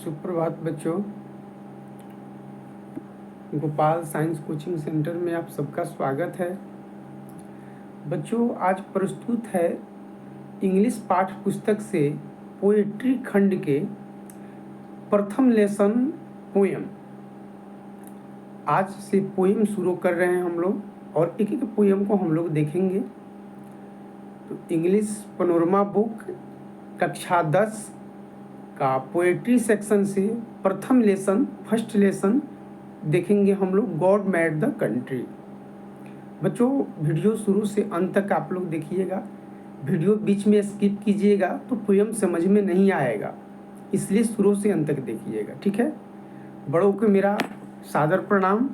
सुप्रभात बच्चों। Gopal science coaching centre में आप सबका स्वागत है। बच्चों, आज प्रस्तुत है इंग्लिश पाठ्य पुस्तक से पोएट्री खंड के प्रथम लेसन पोएम। आज से पोएम शुरू कर रहे हैं हम लोग और एक एक पोएम को हम लोग देखेंगे। तो इंग्लिश पैनोरमा बुक कक्षा 10 का पोएट्री सेक्शन से प्रथम लेसन फर्स्ट लेसन देखेंगे हम लोग, गॉड मेड द कंट्री। बच्चों, वीडियो शुरू से अंत तक आप लोग देखिएगा। वीडियो बीच में स्किप कीजिएगा तो पोएम समझ में नहीं आएगा, इसलिए शुरू से अंत तक देखिएगा, ठीक है। बड़ों को मेरा सादर प्रणाम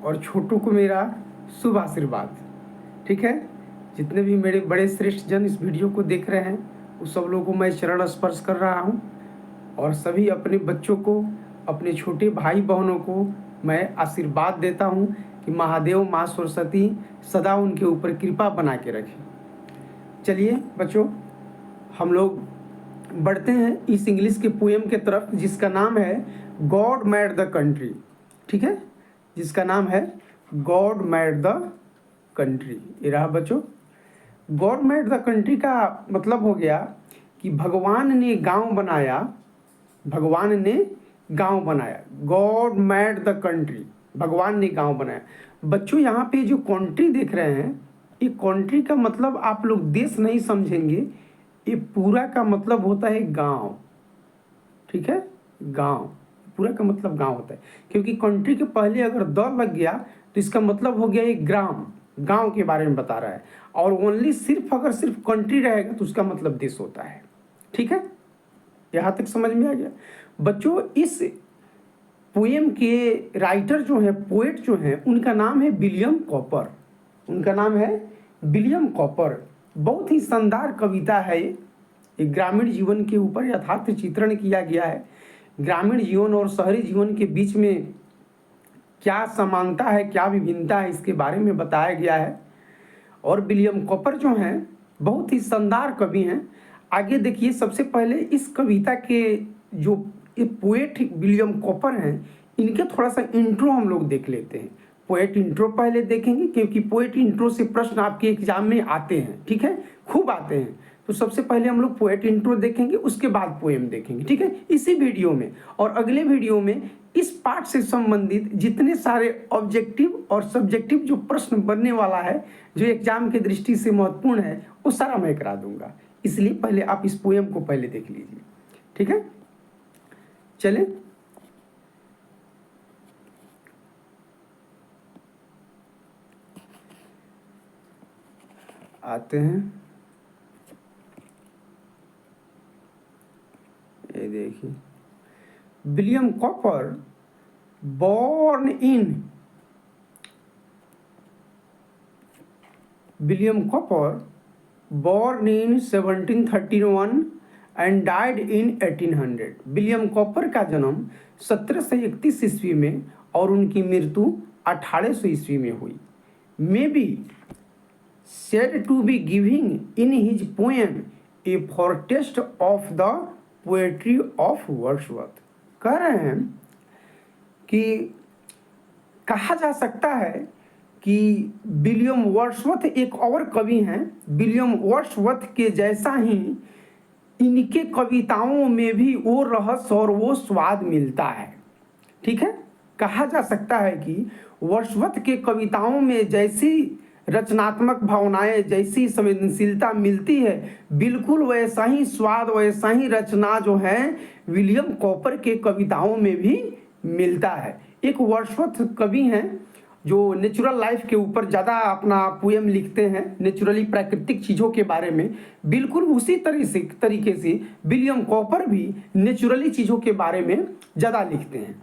और छोटों को मेरा शुभ आशीर्वाद, ठीक है। जितने भी मेरे बड़े श्रेष्ठ जन इस वीडियो को देख रहे हैं उस सब लोगों को मैं चरण स्पर्श कर रहा हूँ और सभी अपने बच्चों को, अपने छोटे भाई बहनों को मैं आशीर्वाद देता हूँ कि महादेव माँ सरस्वती सदा उनके ऊपर कृपा बना के रखें। चलिए बच्चों, हम लोग बढ़ते हैं इस इंग्लिश के पोएम के तरफ जिसका नाम है गॉड मेड द कंट्री, ठीक है, जिसका नाम है गॉड मेड द कंट्री। ये रहा बच्चों। गॉड मेड द कंट्री का मतलब हो गया कि भगवान ने गांव बनाया, भगवान ने गांव बनाया। गॉड मेड द कंट्री, भगवान ने गांव बनाया। बच्चों, यहाँ पे जो कंट्री देख रहे हैं, ये कंट्री का मतलब आप लोग देश नहीं समझेंगे, ये पूरा का मतलब होता है गांव, ठीक है। गांव पूरा का मतलब गांव होता है, क्योंकि कंट्री के पहले अगर द लग गया तो इसका मतलब हो गया एक ग्राम, गांव के बारे में बता रहा है। और ओनली सिर्फ अगर सिर्फ कंट्री रहेगा तो उसका मतलब देश होता है, ठीक है। यहाँ तक समझ में आ गया बच्चों। इस पोएम के राइटर जो है, पोएट जो है, उनका नाम है विलियम कॉपर। उनका नाम है विलियम कॉपर। बहुत ही शानदार कविता है ये ग्रामीण जीवन के ऊपर यथार्थ चित्रण किया गया है। ग्रामीण जीवन और शहरी जीवन के बीच में क्या समानता है, क्या विभिन्नता है, इसके बारे में बताया गया है। और विलियम कॉपर जो हैं बहुत ही शानदार कवि हैं। आगे देखिए, सबसे पहले इस कविता के जो ये पोएट विलियम कॉपर हैं, इनके थोड़ा सा इंट्रो हम लोग देख लेते हैं। पोएट इंट्रो पहले देखेंगे, क्योंकि पोएट इंट्रो से प्रश्न आपके एग्जाम में आते हैं, ठीक है, खूब आते हैं। तो सबसे पहले हम लोग पोएट इंट्रो देखेंगे, उसके बाद पोएम देखेंगे, ठीक है, इसी वीडियो में। और अगले वीडियो में इस पाठ से संबंधित जितने सारे ऑब्जेक्टिव और सब्जेक्टिव जो प्रश्न बनने वाला है, जो एग्जाम की दृष्टि से महत्वपूर्ण है, वो सारा मैं करा दूंगा। इसलिए पहले आप इस पोएम को पहले देख लीजिए, ठीक है। चले आते हैं। ये देखिए, William copper born in William Cowper born in 1731 and died in 1800। William copper का जन्म 1731 ईस्वी में और उनकी मृत्यु 1800 ईस्वी में हुई। May be said to be giving in his poem a foretaste of the poetry of Wordsworth। कह रहे हैं कि कहा जा सकता है कि विलियम वर्ड्सवर्थ एक और कवि हैं। विलियम वर्ड्सवर्थ के जैसा ही इनके कविताओं में भी वो रहस्य और वो स्वाद मिलता है, ठीक है। कहा जा सकता है कि वर्ड्सवर्थ के कविताओं में जैसी रचनात्मक भावनाएं, जैसी संवेदनशीलता मिलती है, बिल्कुल वैसा ही स्वाद, वैसा ही रचना जो है विलियम कॉपर के कविताओं में भी मिलता है। एक वर्ड्सवर्थ कवि हैं जो नेचुरल लाइफ के ऊपर ज़्यादा अपना पोएम लिखते हैं, नेचुरली प्राकृतिक चीज़ों के बारे में। बिल्कुल उसी तरीके से विलियम कॉपर भी नेचुरली चीज़ों के बारे में ज़्यादा लिखते हैं।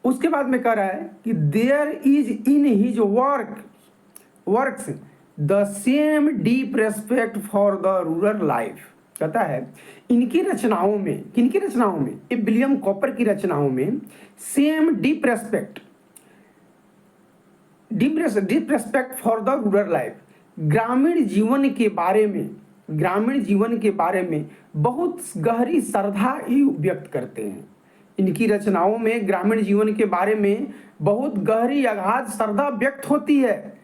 उसके बाद में कह रहा है कि there is in his works the same deep respect for the rural life. कहता है इनकी रचनाओं में, किनकी रचनाओं में, विलियम कॉपर की रचनाओं में same deep respect for the rural life, ग्रामीण जीवन के बारे में, ग्रामीण जीवन के बारे में बहुत गहरी श्रद्धा व्यक्त करते हैं। इनकी रचनाओं में ग्रामीण जीवन के बारे में बहुत गहरी अगाध श्रद्धा व्यक्त होती है।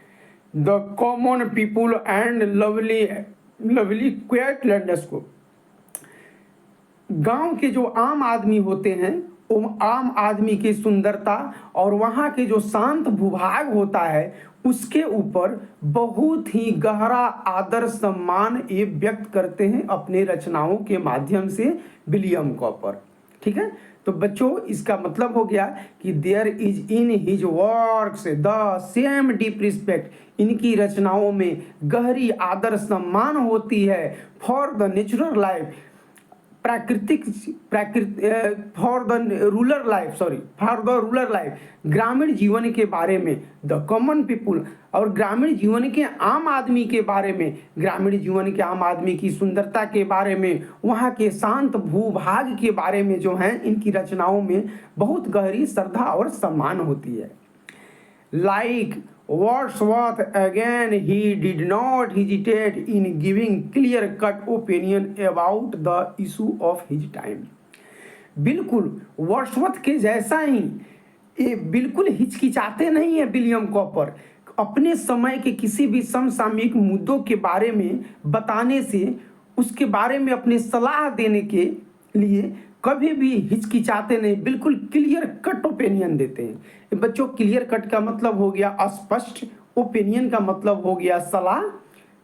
The common people and lovely lovely quite landscape. गांव के जो आम आदमी होते हैं, वो आम आदमी की सुंदरता और वहाँ के जो शांत भूभाग होता है उसके ऊपर बहुत ही गहरा आदर सम्मान ये व्यक्त करते हैं अपने रचनाओं के माध्यम से विलियम कॉपर। ठीक है, तो बच्चों इसका मतलब हो गया कि there is in his works the same deep respect. इनकी रचनाओं में गहरी आदर सम्मान होती है for the natural life, for the rural life, ग्रामीण जीवन के बारे में, द कॉमन पीपुल, और ग्रामीण जीवन के आम आदमी के बारे में, ग्रामीण जीवन के आम आदमी की सुंदरता के बारे में, वहाँ के शांत भूभाग के बारे में जो है इनकी रचनाओं में बहुत गहरी श्रद्धा और सम्मान होती है। Like Wordsworth again, he did not hesitate in giving clear-cut opinion about the issue of his time. बिल्कुल वर्ड्सवर्थ के जैसा ही ये बिल्कुल हिचकिचाते नहीं है विलियम कॉपर अपने समय के किसी भी समसामयिक मुद्दों के बारे में बताने से, उसके बारे में अपनी सलाह देने के लिए कभी भी हिचकिचाते नहीं, बिल्कुल क्लियर कट ओपिनियन देते हैं। बच्चों क्लियर कट का मतलब हो गया स्पष्ट, ओपिनियन का मतलब हो गया सलाह।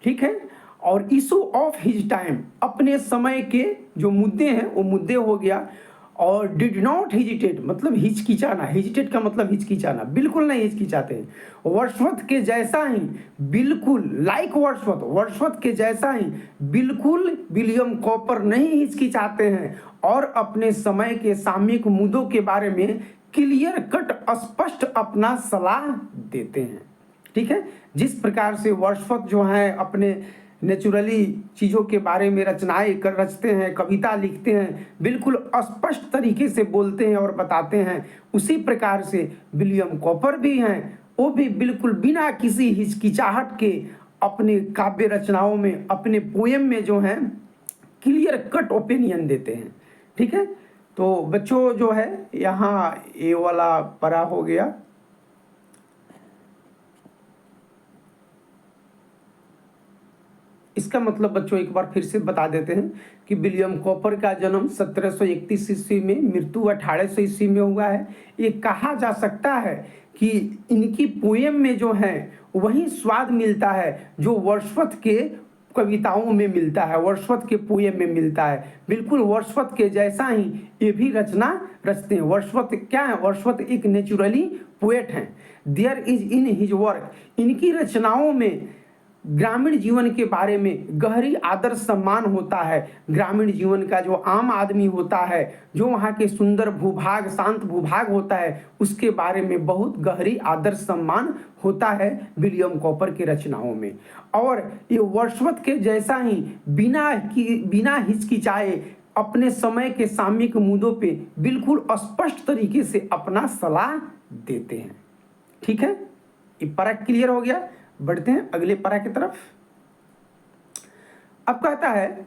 ठीक है, और इशू ऑफ हिज टाइम, अपने समय के जो मुद्दे हैं वो मुद्दे हो गया। और डिड नॉट हिजिटेट मतलब हिचकिचाना, हिजिटेट का मतलब हिचकिचाना, बिल्कुल नहीं हिचकिचाते हैं। वर्ड्सवर्थ के जैसा ही बिल्कुल लाइक वर्ड्सवर्थ के जैसा ही बिल्कुल विलियम कॉपर नहीं हिचकिचाते हैं और अपने समय के सामयिक मुद्दों के बारे में क्लियर कट स्पष्ट अपना सलाह देते हैं। ठीक है, जिस प्रकार से वर्ड्सवर्थ जो है अपने नेचुरली चीज़ों के बारे में रचनाएं रचते हैं, कविता लिखते हैं, बिल्कुल स्पष्ट तरीके से बोलते हैं और बताते हैं, उसी प्रकार से विलियम कॉपर भी हैं, वो भी बिल्कुल बिना किसी हिचकिचाहट के अपने काव्य रचनाओं में, अपने पोएम में जो है क्लियर कट ओपिनियन देते हैं। ठीक है, तो बच्चों जो है यहाँ ये वाला पढ़ा हो गया। इसका मतलब बच्चों एक बार फिर से बता देते हैं कि विलियम कॉपर का जन्म 1731 ईस्वी में, मृत्यु 1800 ईस्वी में हुआ है। ये कहा जा सकता है कि इनकी पोएम में जो है वही स्वाद मिलता है जो वर्ड्सवर्थ के कविताओं में मिलता है, वर्ड्सवर्थ के पोएम में मिलता है। बिल्कुल वर्ड्सवर्थ के जैसा ही ये भी रचना रचते हैं। वर्ड्सवर्थ क्या है? वर्ड्सवर्थ एक नेचुरली पोएट हैं। There is in his work, इनकी रचनाओं में ग्रामीण जीवन के बारे में गहरी आदर सम्मान होता है। ग्रामीण जीवन का जो आम आदमी होता है, जो वहाँ के सुंदर भूभाग, शांत भूभाग होता है, उसके बारे में बहुत गहरी आदर सम्मान होता है विलियम कॉपर की रचनाओं में। और ये वर्ड्सवर्थ के जैसा ही बिना हिचकिचाए अपने समय के सामयिक मुद्दों पे बिल्कुल स्पष्ट तरीके से अपना सलाह देते हैं। ठीक है, ये पारा क्लियर हो गया। बढ़ते हैं अगले पारा की तरफ। अब कहता है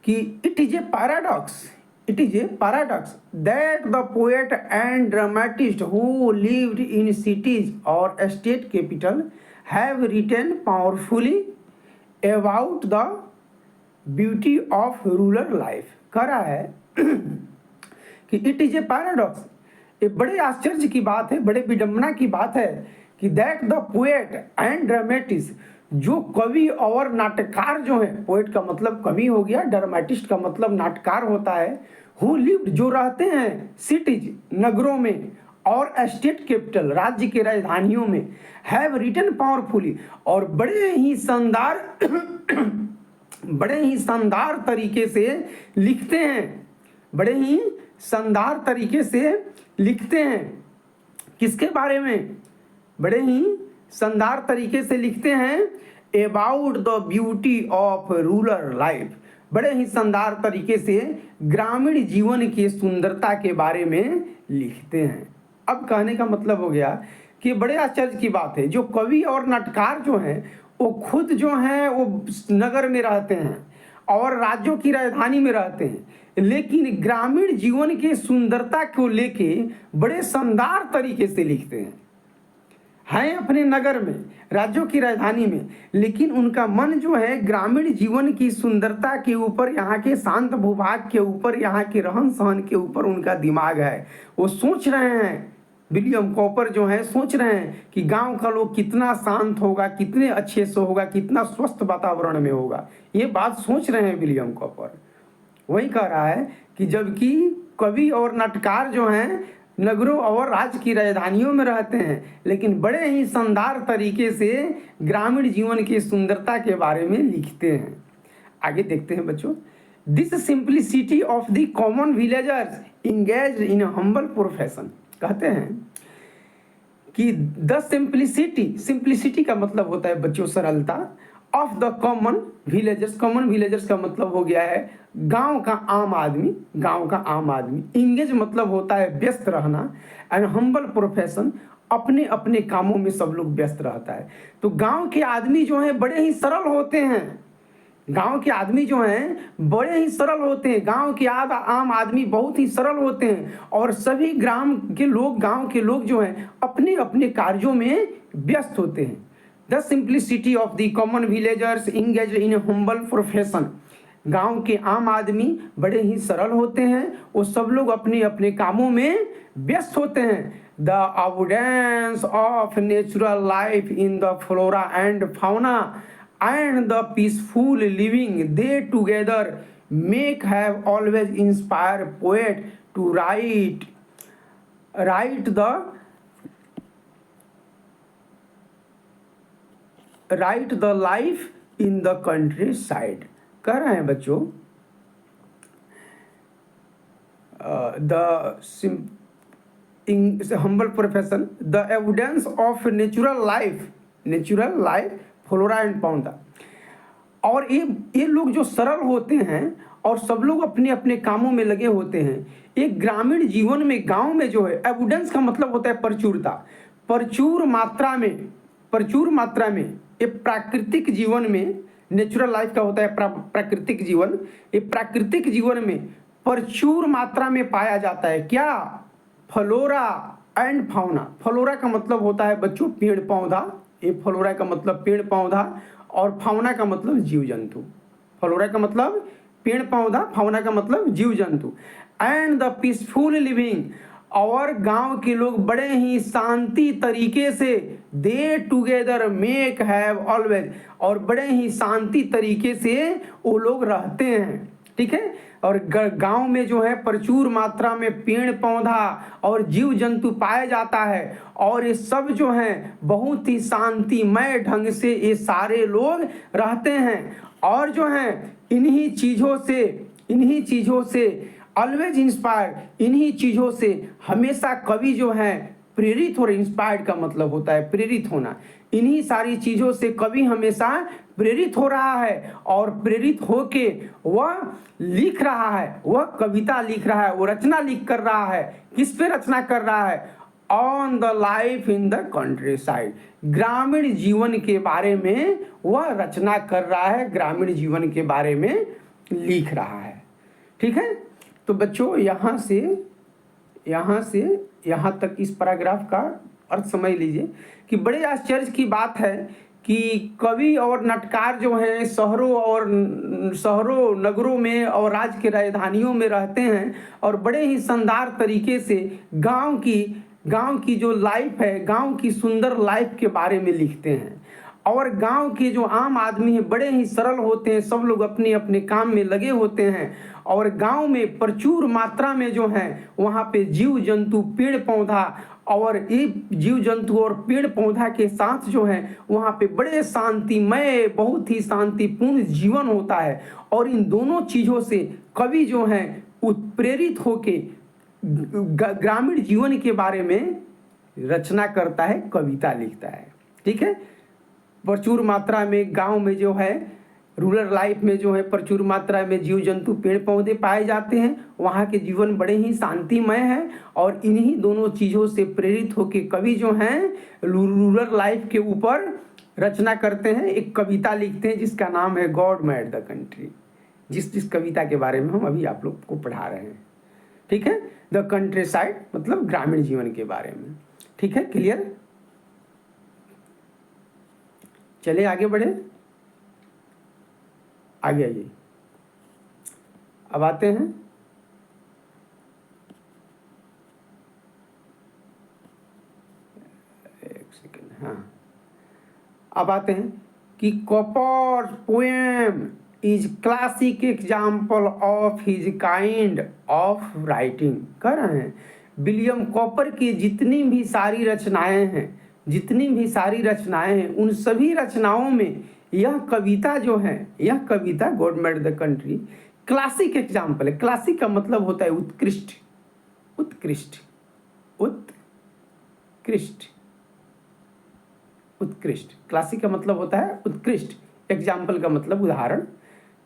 कि it is a paradox that the poet and dramatist who lived in cities और state capital have written powerfully about the beauty of rural life. कह रहा है कि इट इज ए पैराडॉक्स, ये बड़े आश्चर्य की बात है, बड़े विडंबना की बात है कि that the poet and dramatist, जो कवि और नाटककार जो है, पोएट का मतलब कवि हो गया, ड्रामेटिस्ट का मतलब नाटककार होता है, हु लिव्ड जो रहते हैं सिटीज नगरों में और स्टेट कैपिटल राज्य के राजधानियों में, हैव रिटन पावरफुली और बड़े ही शानदार तरीके से लिखते हैं, बड़े ही शानदार तरीके से लिखते हैं। किसके बारे में? बड़े ही शानदार तरीके से लिखते हैं about the beauty of rural life, बड़े ही शानदार तरीके से ग्रामीण जीवन की सुंदरता के बारे में लिखते हैं। अब कहने का मतलब हो गया कि बड़े आश्चर्य की बात है, जो कवि और नाटककार जो हैं वो खुद जो हैं वो नगर में रहते हैं और राज्यों की राजधानी में रहते हैं, लेकिन ग्रामीण जीवन की सुंदरता को लेके बड़े शानदार तरीके से लिखते हैं अपने नगर में, राज्यों की राजधानी में, लेकिन उनका मन जो है ग्रामीण जीवन की सुंदरता के ऊपर, यहाँ के शांत भूभाग के ऊपर, यहाँ के रहन सहन के ऊपर उनका दिमाग है। वो सोच रहे हैं, विलियम कॉपर जो है सोच रहे हैं कि गांव का लोग कितना शांत होगा, कितने अच्छे से होगा, कितना स्वस्थ वातावरण में होगा। ये बात सोच रहे हैं विलियम कॉपर। वही कह रहा है कि जबकि कवि और नाटककार जो हैं नगरों और राज्य की राजधानियों में रहते हैं, लेकिन बड़े ही शानदार तरीके से ग्रामीण जीवन की सुंदरता के बारे में लिखते हैं। आगे देखते हैं बच्चों। This simplicity of the common villagers engage in humble profession, कहते हैं कि द सिंप्लिसिटी का मतलब होता है बच्चों सरलता, ऑफ द कॉमन विलेजर्स का मतलब हो गया है गांव का आम आदमी। इंगेज मतलब होता है व्यस्त रहना, एंड हम्बल प्रोफेशन अपने अपने कामों में सब लोग व्यस्त रहता है। तो गांव के आदमी जो हैं बड़े ही सरल होते हैं, गांव के आदमी जो हैं बड़े ही सरल होते हैं, गांव के आम आदमी बहुत ही सरल होते हैं, और सभी गांव के लोग जो हैं अपने अपने कार्यों में व्यस्त होते हैं। The simplicity of the common villagers engage in humble profession, गांव के आम आदमी बड़े ही सरल होते हैं, वो सब लोग अपने अपने कामों में व्यस्त होते हैं। The abundance of natural life in the flora and fauna and the peaceful living they together make have always inspired poet to write the life in the countryside। कह रहे हैं बच्चों humble profession, the evidence of natural life flora and fauna. और ये लोग जो सरल होते हैं और सब लोग अपने अपने कामों में लगे होते हैं। एक ग्रामीण जीवन में, गांव में जो है, एविडेंस का मतलब होता है प्रचुरता, प्रचुर मात्रा में ये प्राकृतिक जीवन में, नेचुरल लाइफ का होता है प्राकृतिक जीवन, ये प्राकृतिक जीवन में प्रचुर मात्रा में पाया जाता है। क्या? Flora and fauna. फ्लोरा का मतलब होता है बच्चों पेड़ पौधा, ये फ्लोरा का मतलब पेड़ पौधा, और फाउना का मतलब जीव जंतु। फ्लोरा का मतलब पेड़ पौधा, फाउना का मतलब जीव जंतु। एंड द पीसफुल लिविंग, और गांव के लोग बड़े ही शांति तरीके से, दे टुगेदर मेक हैव ऑलवेज, और बड़े ही शांति तरीके से वो लोग रहते हैं। ठीक है। और गांव में जो है प्रचुर मात्रा में पेड़ पौधा और जीव जंतु पाया जाता है, और ये सब जो हैं बहुत ही शांतिमय ढंग से ये सारे लोग रहते हैं। और जो हैं इन्हीं चीज़ों से ऑलवेज इंस्पायर्ड, इन्हीं चीज़ों से हमेशा कवि जो है प्रेरित, और इंस्पायर्ड का मतलब होता है प्रेरित होना। इन्हीं सारी चीज़ों से कवि हमेशा प्रेरित हो रहा है, और प्रेरित होके वह लिख रहा है, वह कविता लिख रहा है, वो रचना लिख कर रहा है। किस पे रचना कर रहा है? On the life in the country side, ग्रामीण जीवन के बारे में वह रचना कर रहा है, ग्रामीण जीवन के बारे में लिख रहा है। ठीक है। तो बच्चों यहाँ से यहाँ तक इस पैराग्राफ का अर्थ समझ लीजिए कि बड़े आश्चर्य की बात है कि कवि और नाटककार जो हैं शहरों नगरों में और राज्य के राजधानियों में रहते हैं, और बड़े ही शानदार तरीके से गांव की जो लाइफ है, गांव की सुंदर लाइफ के बारे में लिखते हैं। और गांव के जो आम आदमी हैं बड़े ही सरल होते हैं, सब लोग अपने अपने काम में लगे होते हैं, और गांव में प्रचुर मात्रा में जो है वहाँ पे जीव जंतु पेड़ पौधा, और ये जीव जंतु और पेड़ पौधा के साथ जो है वहाँ पे बड़े शांतिमय, बहुत ही शांतिपूर्ण जीवन होता है। और इन दोनों चीज़ों से कवि जो है उत्प्रेरित होके ग्रामीण जीवन के बारे में रचना करता है, कविता लिखता है। ठीक है। प्रचुर मात्रा में गांव में जो है रूरल लाइफ में जो है प्रचुर मात्रा में जीव जंतु पेड़ पौधे पाए जाते हैं, वहाँ के जीवन बड़े ही शांतिमय है। और इन्हीं दोनों चीज़ों से प्रेरित होकर कवि जो हैं रूरल लाइफ के ऊपर रचना करते हैं, एक कविता लिखते हैं जिसका नाम है गॉड मेड द कंट्री, जिस कविता के बारे में हम अभी आप लोग को पढ़ा रहे हैं। ठीक है, द कंट्री साइड मतलब ग्रामीण जीवन के बारे में। ठीक है, क्लियर? चलिए आगे बढ़े, आगे आइए। अब आते हैं एक सेकेंड, हाँ, अब आते हैं कि copper poem is classic example of his kind of writing. कह रहे हैं विलियम कॉपर की जितनी भी सारी रचनाएं हैं, उन सभी रचनाओं में यह कविता जो है, यह कविता God made the country classic example है। क्लासिक का मतलब होता है उत्कृष्ट, उत्कृष्ट, उत्कृष्ट, उत्कृष्ट। क्लासिक का मतलब होता है उत्कृष्ट, एग्जाम्पल का मतलब उदाहरण।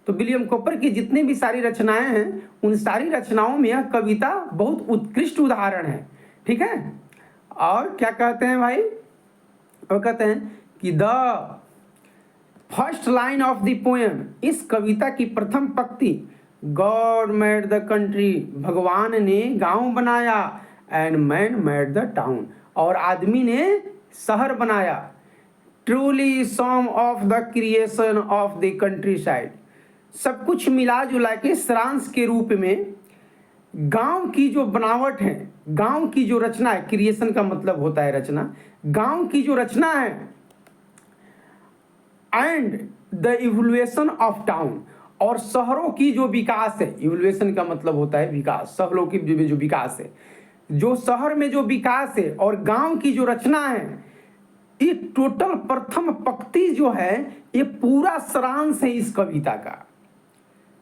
तो विलियम कॉपर की जितनी भी सारी रचनाएं हैं, उन सारी रचनाओं में यह कविता बहुत उत्कृष्ट उदाहरण है। ठीक है, और क्या कहते हैं भाई, और कहते हैं कि the first line of the poem, इस कविता की प्रथम पंक्ति, गॉड मेड द कंट्री, भगवान ने गांव बनाया, and man made the town, और आदमी ने शहर बनाया। Truly some of the creation of the countryside, सब कुछ मिला जुला के सारांश के रूप में गांव की जो बनावट है, गांव की जो रचना है, क्रिएशन का मतलब होता है रचना, गांव की जो रचना है, and the evolution of town, और शहरों की जो विकास है, इवोल्यूशन का मतलब होता है विकास, शहरों की जो विकास है, जो शहर में जो विकास है, और गांव की जो रचना है, ये टोटल प्रथम पंक्ति जो है, ये पूरा सारांश है इस कविता का।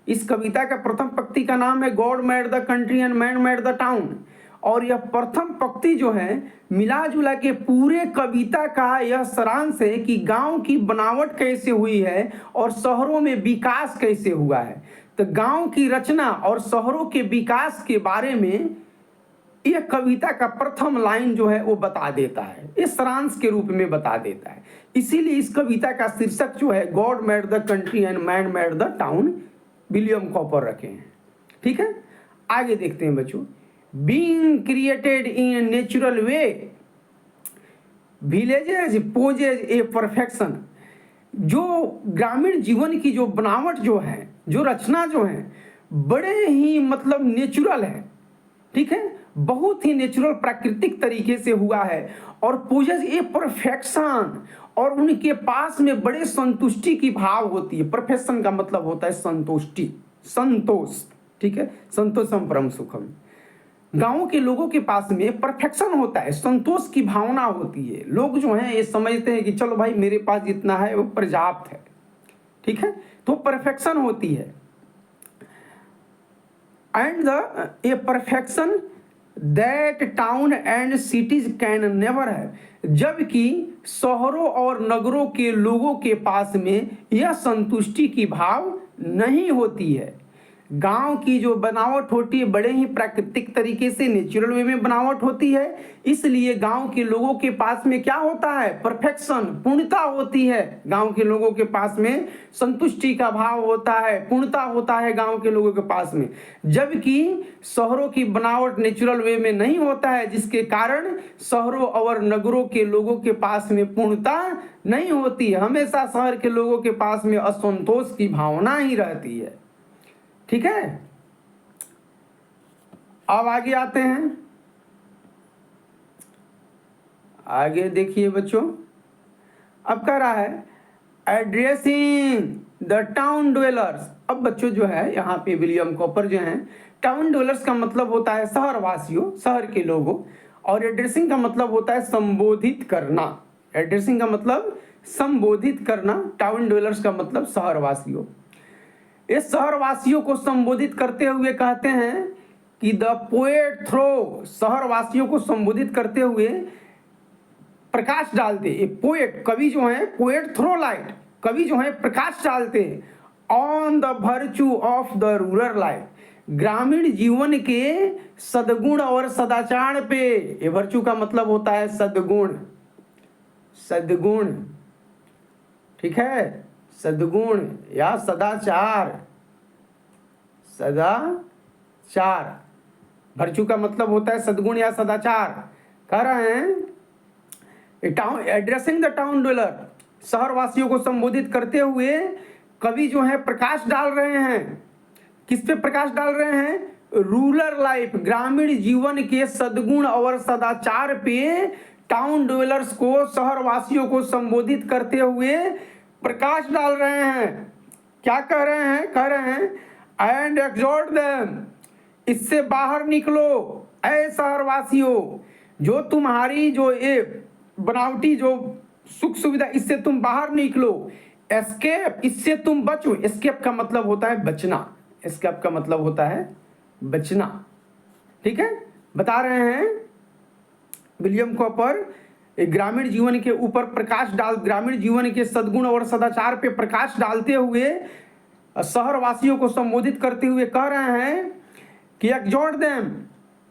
इस कविता का प्रथम पंक्ति का नाम है God made the country and man made the town, और यह प्रथम पंक्ति जो है मिला जुला के पूरे कविता का यह सारांश है कि गांव की बनावट कैसे हुई है और शहरों में विकास कैसे हुआ है। तो गांव की रचना और शहरों के विकास के बारे में यह कविता का प्रथम लाइन जो है वो बता देता है, इस सारांश के रूप में बता देता है। इसीलिए इस कविता का शीर्षक जो है God made the country and man made the town, William Cowper रखे हैं। ठीक है, आगे देखते हैं बच्चों। Being created in natural way, villages possess a perfection, जो ग्रामीण जीवन की जो बनावट जो है, जो रचना जो है, बड़े ही मतलब नेचुरल है। ठीक है, बहुत ही नेचुरल प्राकृतिक तरीके से हुआ है, और पोजेज ए परफेक्शन, और उनके पास में बड़े संतुष्टि की भाव होती है। परफेक्शन का मतलब होता है संतुष्टि, संतोष। ठीक है, संतोषम परम सुखम, गांव के लोगों के पास में परफेक्शन होता है, संतोष की भावना होती है। लोग जो हैं ये समझते हैं कि चलो भाई मेरे पास जितना है वो पर्याप्त है। ठीक है, तो परफेक्शन होती है, and the A perfection that town and cities can never है, जबकि शहरों और नगरों के लोगों के पास में यह संतुष्टि की भाव नहीं होती है। गांव की जो बनावट होती है बड़े ही प्राकृतिक तरीके से नेचुरल वे में बनावट होती है, इसलिए गांव के लोगों के पास में क्या होता है, परफेक्शन, पूर्णता होती है। गांव के लोगों के पास में संतुष्टि का भाव होता है, पूर्णता होता है गांव के लोगों के पास में, जबकि शहरों की बनावट नेचुरल वे में नहीं होता है, जिसके कारण शहरों और नगरों के लोगों के पास में पूर्णता नहीं होती है। हमेशा शहर के लोगों के पास में असंतोष की भावना ही रहती है। ठीक है, अब आगे आते हैं, आगे देखिए बच्चों। अब कह रहा है एड्रेसिंग द टाउन ड्वेलर्स। अब बच्चों जो है यहाँ पे विलियम कॉपर जो हैं, टाउन ड्वेलर्स का मतलब होता है शहरवासियों, शहर के लोगों, और एड्रेसिंग का मतलब होता है संबोधित करना। एड्रेसिंग का मतलब संबोधित करना, टाउन ड्वेलर्स का मतलब शहरवासियों। इस शहरवासियों को संबोधित करते हुए कहते हैं कि द पोएट थ्रो, शहरवासियों को संबोधित करते हुए प्रकाश डालते, ये पोएट कवि जो है, पोएट थ्रो लाइट, कवि जो है प्रकाश डालते हैं on the virtue of the rural life, ग्रामीण जीवन के सद्गुण और सदाचार पे। ये वर्च्यू का मतलब होता है सद्गुण, सद्गुण, ठीक है, सद्गुण या सदाचार। सदाचार भर्चू का मतलब होता है सद्गुण या सदाचार। कह रहे हैं town addressing the town dweller, शहर वासियों को संबोधित करते हुए कवि जो है प्रकाश डाल रहे हैं। किस पे प्रकाश डाल रहे हैं? रूरल लाइफ, ग्रामीण जीवन के सद्गुण और सदाचार पे टाउन डवेलर्स को, शहर वासियों को संबोधित करते हुए प्रकाश डाल रहे हैं। क्या कह रहे हैं? कह रहे हैं एंड एक्सहॉर्ट देम, इससे बाहर निकलो ऐ शहरवासियों, जो तुम्हारी जो ये बनावटी जो सुख सुविधा, इससे तुम बाहर निकलो। एस्केप, इससे तुम बचो। एस्केप का मतलब होता है बचना। एस्केप का मतलब होता है बचना। ठीक है, बता रहे हैं विलियम कॉपर ग्रामीण जीवन के ऊपर प्रकाश डाल, ग्रामीण जीवन के सद्गुण और सदाचार पे प्रकाश डालते हुए शहर वासियों को संबोधित करते हुए कह रहे हैं कि एक्सहॉर्ट देम,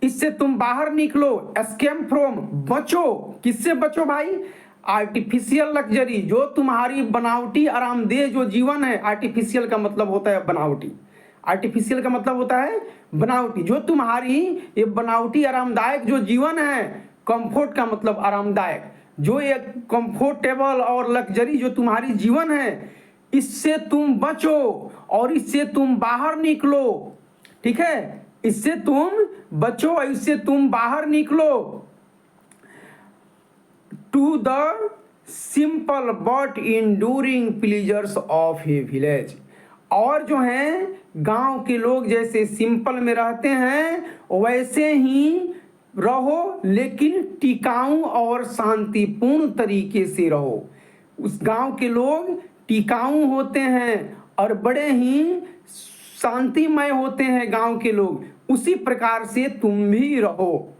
इससे तुम बाहर निकलो। एस्केप फ्रॉम, बचो। किससे बचो भाई? आर्टिफिशियल लग्जरी, जो तुम्हारी बनावटी आरामदेह जो जीवन है। आर्टिफिशियल का मतलब होता है बनावटी। आर्टिफिशियल का मतलब होता है बनावटी। जो तुम्हारी ये बनावटी आरामदायक जो जीवन है, कंफर्ट का मतलब आरामदायक, जो ये कंफर्टेबल और लग्जरी जो तुम्हारी जीवन है, इससे तुम बचो और इससे तुम बाहर निकलो। ठीक है, इससे तुम बचो, इससे तुम बाहर निकलो। To the simple but enduring pleasures of a village, और जो है गांव के लोग जैसे सिंपल में रहते हैं वैसे ही रहो, लेकिन टिकाऊ और शांतिपूर्ण तरीके से रहो। उस गांव के लोग टिकाऊ होते हैं और बड़े ही शांतिमय होते हैं गांव के लोग, उसी प्रकार से तुम भी रहो।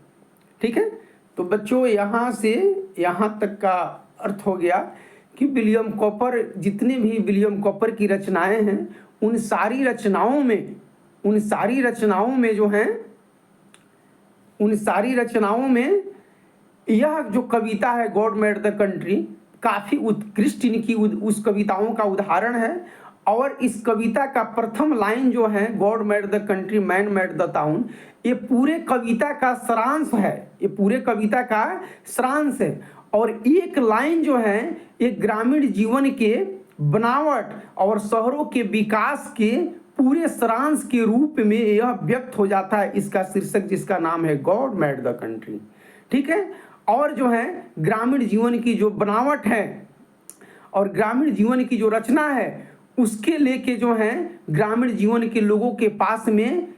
ठीक है, तो बच्चों यहाँ से यहाँ तक का अर्थ हो गया कि विलियम कॉपर, जितने भी विलियम कॉपर की रचनाएं हैं, उन सारी रचनाओं में जो हैं, उन सारी रचनाओं में यह जो कविता है गॉड मेड द कंट्री, काफी उत्कृष्ट इनकी उस कविताओं का उदाहरण है। और इस कविता का प्रथम लाइन जो है God made the country man made the town, ये पूरे कविता का सारांश है। ये पूरे कविता का सारांश है। और एक लाइन जो है ये ग्रामीण जीवन के बनावट और शहरों के विकास के पूरे सारांश के रूप में यह व्यक्त हो जाता है। इसका शीर्षक जिसका नाम है गॉड मेड द कंट्री। ठीक है, और जो है ग्रामीण जीवन की जो बनावट है और ग्रामीण जीवन की जो रचना है, उसके लेके जो है ग्रामीण जीवन के लोगों के पास में,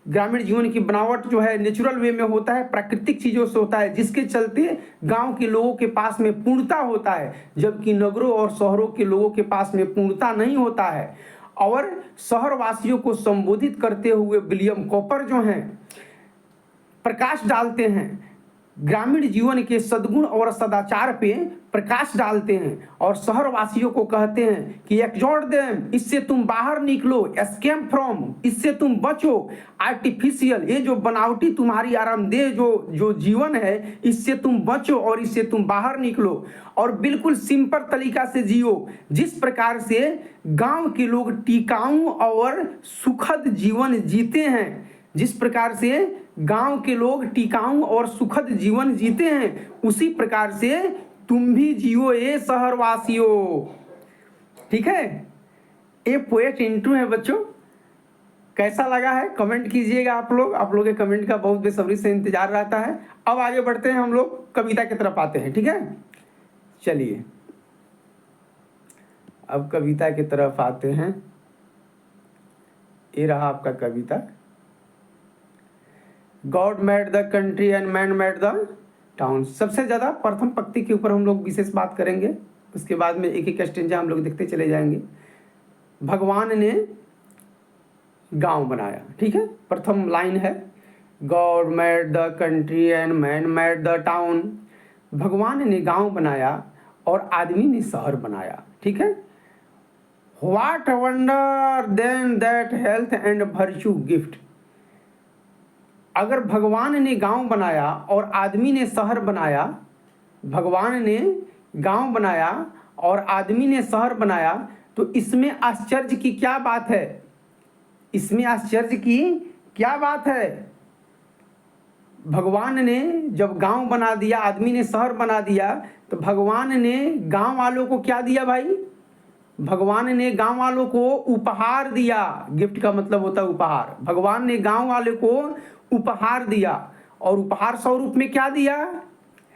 ग्रामीण जीवन की बनावट जो है नेचुरल वे में होता है, प्राकृतिक चीजों से होता है, जिसके चलते गांव के लोगों के पास में पूर्णता होता है, जबकि नगरों और शहरों के लोगों के पास में पूर्णता नहीं होता है। और शहर वासियों को संबोधित करते हुए विलियम कॉपर जो हैं प्रकाश डालते हैं, ग्रामीण जीवन के सद्गुण और सदाचार पे प्रकाश डालते हैं और शहर वासियों को कहते हैं कि एक्सहॉर्ट देम, इससे तुम बाहर निकलो। एस्केप फ्रॉम, इससे तुम बचो। आर्टिफिशियल, ये जो बनावटी तुम्हारी आरामदेह जो जीवन है, इससे तुम बचो और इससे तुम बाहर निकलो और बिल्कुल सिंपल तरीका से जियो, जिस प्रकार से गांव के लोग टिकाऊ और सुखद जीवन जीते हैं। जिस प्रकार से गांव के लोग टिकाऊ और सुखद जीवन जीते हैं, उसी प्रकार से तुम भी जियो ये शहरवासियों। ठीक है, ये पोएट इंट्रो है बच्चों। कैसा लगा है कमेंट कीजिएगा आप लोग के कमेंट का बहुत बेसब्री से इंतजार रहता है। अब आगे बढ़ते हैं, हम लोग कविता की तरफ आते हैं। ठीक है, चलिए अब कविता की तरफ आते हैं। ये रहा आपका कविता, God made the country and man made the town. सबसे ज़्यादा प्रथम पंक्ति के ऊपर हम लोग विशेष बात करेंगे, उसके बाद में एक एक स्टेंजा हम लोग देखते चले जाएंगे। भगवान ने गांव बनाया। ठीक है, प्रथम लाइन है God made the country and man made the town. भगवान ने गांव बनाया और आदमी ने शहर बनाया। ठीक है, what wonder then that health and virtue gift. अगर भगवान ने गांव बनाया और आदमी ने शहर बनाया, भगवान ने गांव बनाया और आदमी ने शहर बनाया, तो इसमें आश्चर्य की क्या बात है? इसमें आश्चर्य की क्या बात है? भगवान ने जब गांव बना दिया, आदमी ने शहर बना दिया, तो भगवान ने गांव वालों को क्या दिया भाई? भगवान ने गांव वालों को उपहार दिया। गिफ्ट का मतलब होता है उपहार। भगवान ने गांव वाले को उपहार दिया, और उपहार स्वरूप में क्या दिया?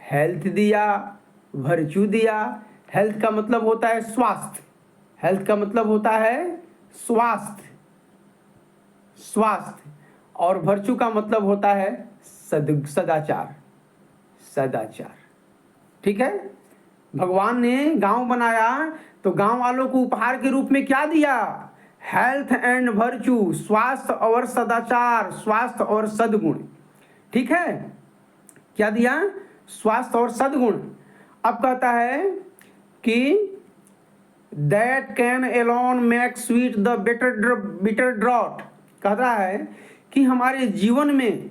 हेल्थ दिया, वर्च्यू दिया। हेल्थ का मतलब होता है स्वास्थ्य। हेल्थ का मतलब होता है स्वास्थ्य, स्वास्थ्य। और वर्च्यू का मतलब होता है सदाचार, सदाचार। ठीक है। भगवान ने गांव बनाया, तो गांव वालों को उपहार के रूप में क्या दिया? हेल्थ एंड वर्च्यू, स्वास्थ्य और सदाचार, स्वास्थ्य और सद्गुण। ठीक है। क्या दिया? स्वास्थ्य और सद्गुण। अब कहता है कि that can alone make sweet the bitter draught. कहता है कि हमारे जीवन में,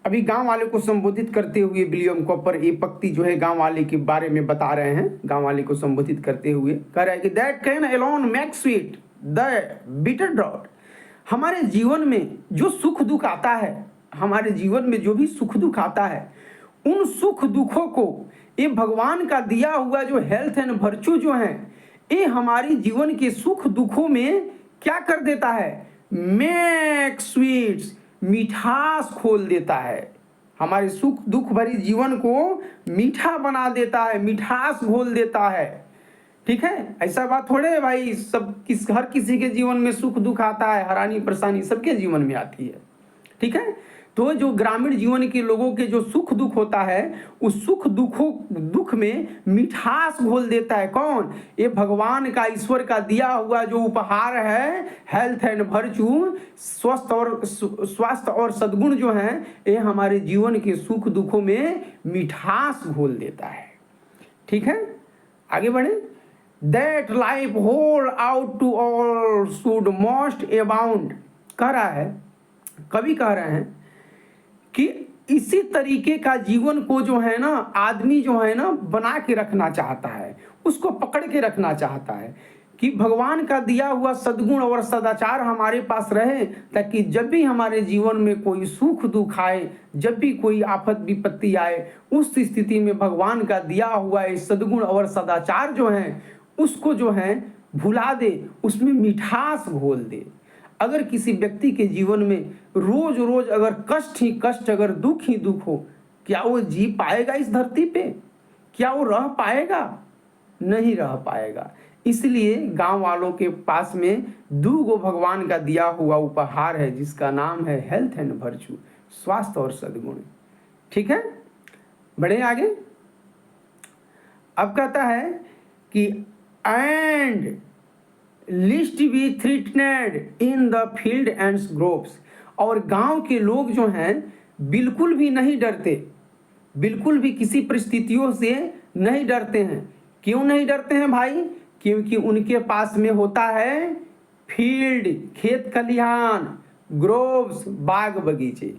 अभी गांव वाले को संबोधित करते हुए विलियम कॉपर ये पंक्ति जो है गांव वाले के बारे में बता रहे हैं। गांव वाले को संबोधित करते हुए कह रहा है कि that can alone make sweet the bitter draught. हमारे जीवन में जो सुख दुख आता है, हमारे जीवन में जो भी सुख दुख आता है, उन सुख दुखों को ये भगवान का दिया हुआ जो हेल्थ एंड वर्च्यू जो है, ये हमारी जीवन के सुख दुखों में क्या कर देता है? मेक स्वीट्स, मिठास खोल देता है। हमारे सुख दुख भरी जीवन को मीठा बना देता है, मिठास घोल देता है। ठीक है। ऐसा बात थोड़े है भाई, हर किसी के जीवन में सुख दुख आता है, हैरानी परेशानी सबके जीवन में आती है। ठीक है। तो जो ग्रामीण जीवन के लोगों के जो सुख दुख होता है, उस सुख दुख में मिठास घोल देता है कौन? ये भगवान का, ईश्वर का दिया हुआ जो उपहार है, हेल्थ एंड वर्च्यू, स्वास्थ्य और सद्गुण जो है, ये हमारे जीवन के सुख दुखों में मिठास घोल देता है। ठीक है। आगे बढ़े। That life hold out to all should most abound. कह रहा है, कवि कह रहे हैं कि इसी तरीके का जीवन को जो है ना, आदमी जो है ना बना के रखना चाहता है, उसको पकड़ के रखना चाहता है कि भगवान का दिया हुआ सद्गुण और सदाचार हमारे पास रहे, ताकि जब भी हमारे जीवन में कोई सुख दुख आए, जब भी कोई आफत विपत्ति आए, उस स्थिति में भगवान का दिया हुआ ये सद्गुण और सदाचार जो है, उसको जो है भुला दे, उसमें मिठास घोल दे। अगर किसी व्यक्ति के जीवन में रोज रोज अगर कष्ट ही कष्ट, अगर दुख ही दुख हो, क्या वो जी पाएगा इस धरती पे? क्या वो रह पाएगा? नहीं रह पाएगा। इसलिए गांव वालों के पास में दो भगवान का दिया हुआ उपहार है, जिसका नाम है हेल्थ एंड वर्च्यू, स्वास्थ्य और सद्गुण। ठीक है। बढ़े आगे। अब कहता है कि and least be threatened in the field and groves. और गांव के लोग जो हैं बिल्कुल भी नहीं डरते, बिल्कुल भी किसी परिस्थितियों से नहीं डरते हैं। क्यों नहीं डरते हैं भाई? क्योंकि उनके पास में होता है फील्ड, खेत खलिहान, ग्रोव्स, बाग बगीचे।